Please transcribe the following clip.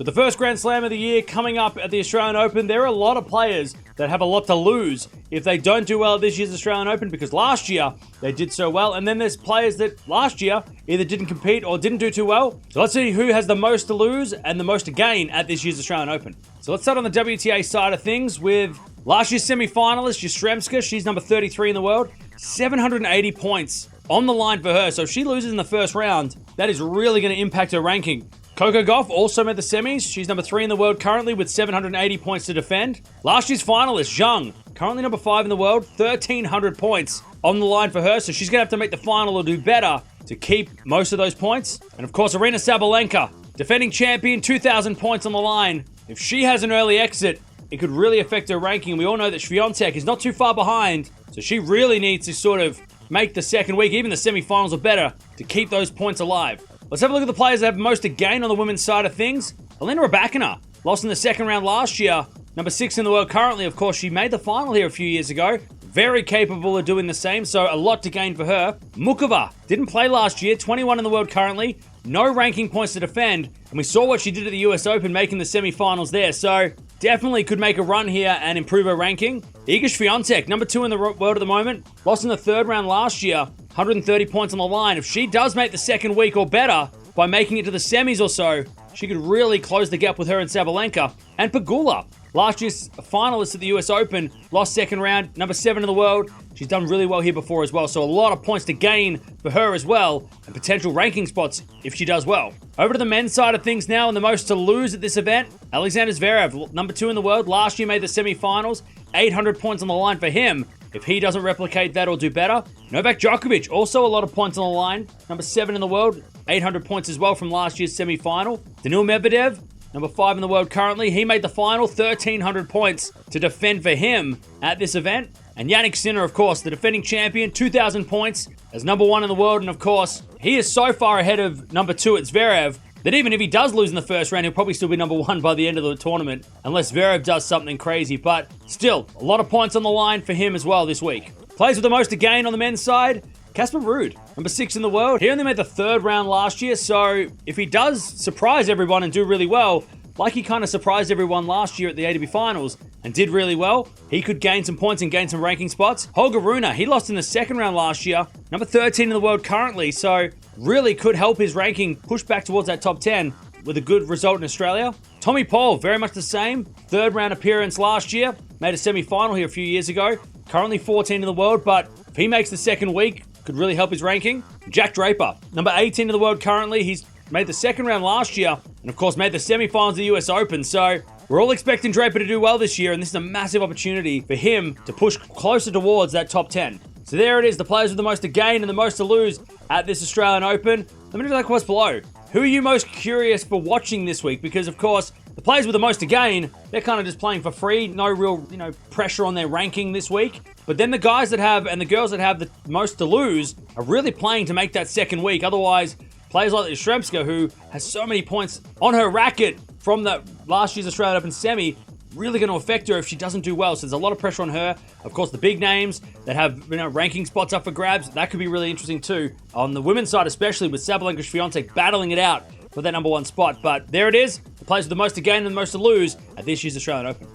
With the first Grand Slam of the year coming up at the Australian Open, there are a lot of players that have a lot to lose if they don't do well at this year's Australian Open, because last year they did so well, and then there's players that last year either didn't compete or didn't do too well. So let's see who has the most to lose and the most to gain at this year's Australian Open. So let's start on the WTA side of things with last year's semi-finalist, Yastremska. She's number 33 in the world. 780 points on the line for her. So if she loses in the first round, that is really going to impact her ranking. Coco Gauff also made the semis. She's number 3 in the world currently with 780 points to defend. Last year's finalist, Zheng, currently number 5 in the world, 1,300 points on the line for her. So she's going to have to make the final or do better to keep most of those points. And of course, Aryna Sabalenka, defending champion, 2,000 points on the line. If she has an early exit, it could really affect her ranking. We all know that Swiatek is not too far behind, so she really needs to sort of make the second week, even the semifinals, or better, to keep those points alive. Let's have a look at the players that have most to gain on the women's side of things. Elena Rybakina lost in the second round last year. Number 6 in the world currently. Of course, she made the final here a few years ago. Very capable of doing the same, so a lot to gain for her. Mukova didn't play last year. 21 in the world currently. No ranking points to defend. And we saw what she did at the US Open, making the semifinals there. So definitely could make a run here and improve her ranking. Iga Swiatek, number 2 in the world at the moment. Lost in the third round last year. 130 points on the line. If she does make the second week or better by making it to the semis or so, she could really close the gap with her and Sabalenka. And Pegula, last year's finalist at the US Open, lost second round, number 7 in the world. She's done really well here before as well, so a lot of points to gain for her as well, and potential ranking spots if she does well. Over to the men's side of things now, and the most to lose at this event, Alexander Zverev, number 2 in the world, last year made the semifinals, 800 points on the line for him. If he doesn't replicate that or do better. Novak Djokovic, also a lot of points on the line, number 7 in the world, 800 points as well from last year's semi-final. Daniil Medvedev, number 5 in the world currently, he made the final, 1,300 points to defend for him at this event. And Jannik Sinner, of course, the defending champion, 2,000 points as number 1 in the world. And of course, he is so far ahead of number 2 at Zverev that even if he does lose in the first round, he'll probably still be number 1 by the end of the tournament, unless Zverev does something crazy. But still, a lot of points on the line for him as well this week. Players with the most to gain on the men's side, Casper Ruud, number 6 in the world. He only made the third round last year, so if he does surprise everyone and do really well, like he kind of surprised everyone last year at the ATP Finals and did really well, he could gain some points and gain some ranking spots. Holger Rune, he lost in the second round last year, number 13 in the world currently, so really could help his ranking push back towards that top 10 with a good result in Australia. Tommy Paul, very much the same. Third round appearance last year, made a semi-final here a few years ago. Currently 14 in the world, but if he makes the second week, could really help his ranking. Jack Draper, number 18 in the world currently. He's made the second round last year, and of course made the semi-finals of the US Open. So we're all expecting Draper to do well this year, and this is a massive opportunity for him to push closer towards that top 10. So there it is, the players with the most to gain and the most to lose at this Australian Open. Let me know that comments below. Who are you most curious for watching this week? Because of course, the players with the most to gain, they're kind of just playing for free. No real, pressure on their ranking this week. But then the guys that have and the girls that have the most to lose are really playing to make that second week. Otherwise, players like Yastremska, who has so many points on her racket from the last year's Australian Open semi, really going to affect her if she doesn't do well. So there's a lot of pressure on her. Of course, the big names that have ranking spots up for grabs, that could be really interesting too. On the women's side, especially with Sabalenka Swiatek battling it out for that number 1 spot. But there it is, the players with the most to gain and the most to lose at this year's Australian Open.